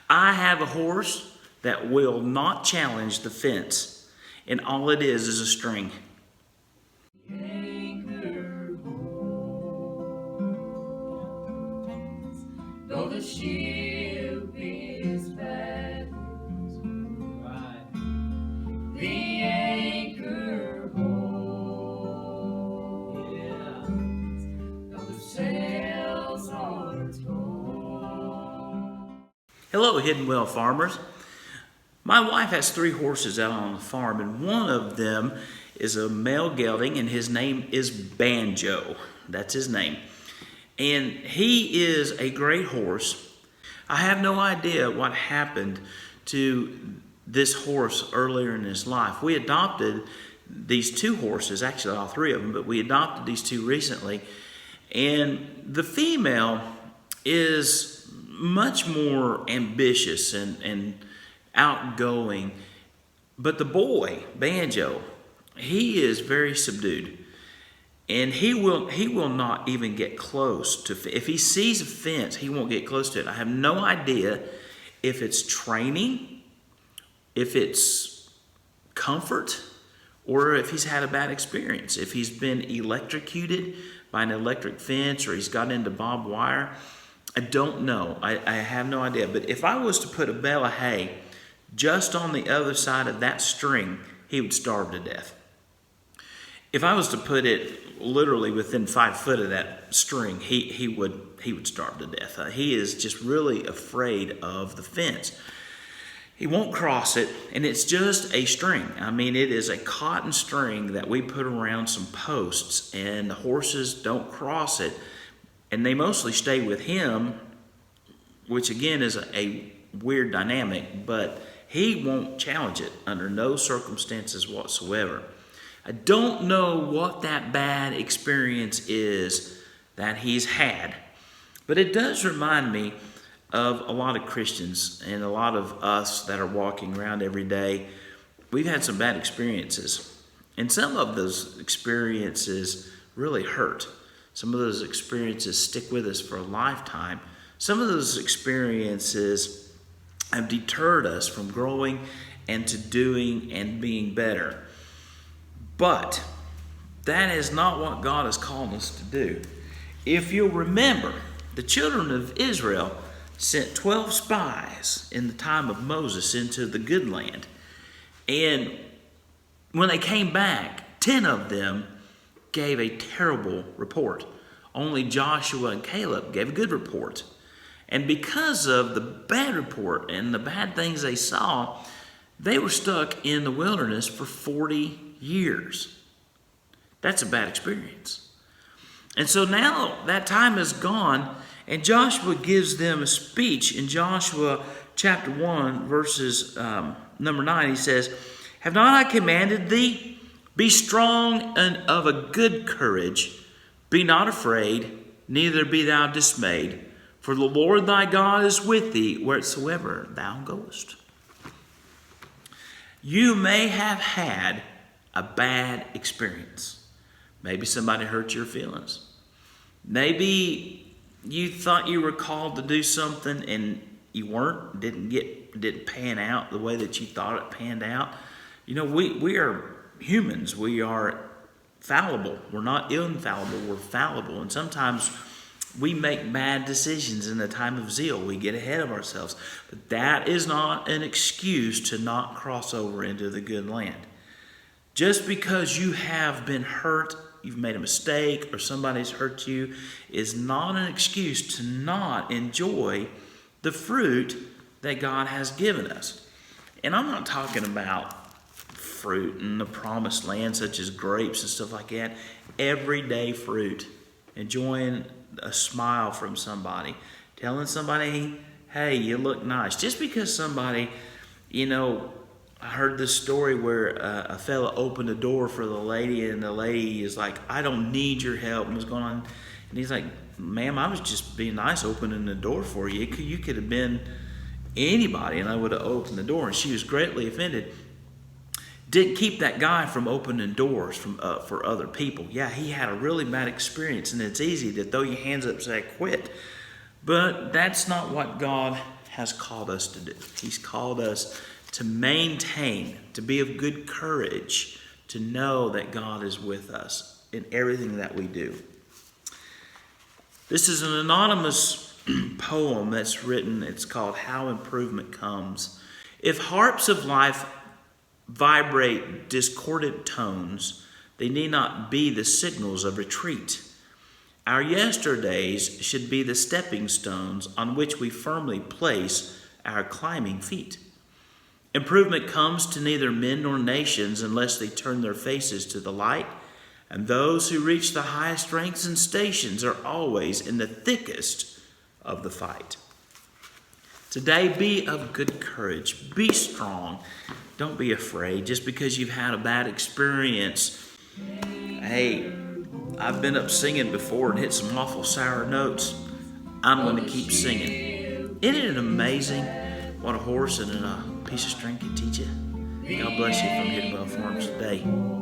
I have a horse that will not challenge the fence, and all it is a string. Though the ship is bad, the anchor holds, though the sails are torn. Hello, HyddenWell Farmers. My wife has 3 horses out on the farm, and one of them is a male gelding, and his name is Banjo. That's his name. And he is a great horse. I have no idea what happened to this horse earlier in his life. We adopted these 2 horses, actually all 3 of them, but we adopted these 2 recently. And the female is much more ambitious and outgoing. But the boy, Banjo, he is very subdued. And he will not even get close to, if he sees a fence, he won't get close to it. I have no idea if it's training, if it's comfort, or if he's had a bad experience. If he's been electrocuted by an electric fence or he's got into barbed wire. I don't know. I have no idea. But if I was to put a bale of hay just on the other side of that string, he would starve to death. If I was to put it literally within 5 foot of that string, he would starve to death. He is just really afraid of the fence. He won't cross it, and it's just a string. I mean, it is a cotton string that we put around some posts, and the horses don't cross it, and they mostly stay with him, which again is a weird dynamic, but he won't challenge it under no circumstances whatsoever. I don't know what that bad experience is that he's had, but it does remind me of a lot of Christians and a lot of us that are walking around every day. We've had some bad experiences, and some of those experiences really hurt. Some of those experiences stick with us for a lifetime. Some of those experiences have deterred us from growing and to doing and being better. But that is not what God has called us to do. If you'll remember, the children of Israel sent 12 spies in the time of Moses into the good land. And when they came back, 10 of them gave a terrible report. Only Joshua and Caleb gave a good report. And because of the bad report and the bad things they saw, they were stuck in the wilderness for 40 years. That's a bad experience. And so now that time is gone, and Joshua gives them a speech in Joshua chapter 1, verses number 9. He says, "Have not I commanded thee? Be strong and of a good courage. Be not afraid, neither be thou dismayed. For the Lord thy God is with thee wheresoever thou goest." You may have had a bad experience. Maybe somebody hurt your feelings. Maybe you thought you were called to do something and you weren't, didn't pan out the way that you thought it panned out. You know, we are humans. We are fallible. We're not infallible. We're fallible. And sometimes we make bad decisions in the time of zeal. We get ahead of ourselves. But that is not an excuse to not cross over into the good land. Just because you have been hurt, you've made a mistake, or somebody's hurt you, is not an excuse to not enjoy the fruit that God has given us. And I'm not talking about fruit in the promised land, such as grapes and stuff like that. Everyday fruit. Enjoying a smile from somebody. Telling somebody, hey, you look nice. Just because somebody, I heard this story where a fella opened a door for the lady, and the lady is like, I don't need your help, and was going on. And he's like, ma'am, I was just being nice opening the door for you. You could have been anybody, and I would have opened the door. And she was greatly offended. Didn't keep that guy from opening doors for other people. Yeah, he had a really bad experience, and it's easy to throw your hands up and say, quit. But that's not what God has called us to do. He's called us to maintain, to be of good courage, to know that God is with us in everything that we do. This is an anonymous poem that's written. It's called How Improvement Comes. If harps of life vibrate discordant tones, they need not be the signals of retreat. Our yesterdays should be the stepping stones on which we firmly place our climbing feet. Improvement comes to neither men nor nations unless they turn their faces to the light, and those who reach the highest ranks and stations are always in the thickest of the fight. Today, be of good courage. Be strong. Don't be afraid just because you've had a bad experience. Hey, I've been up singing before and hit some awful sour notes. I'm going to keep singing. Isn't it amazing what a horse and a piece of string can teach you? God bless you from HyddenWell Farms today.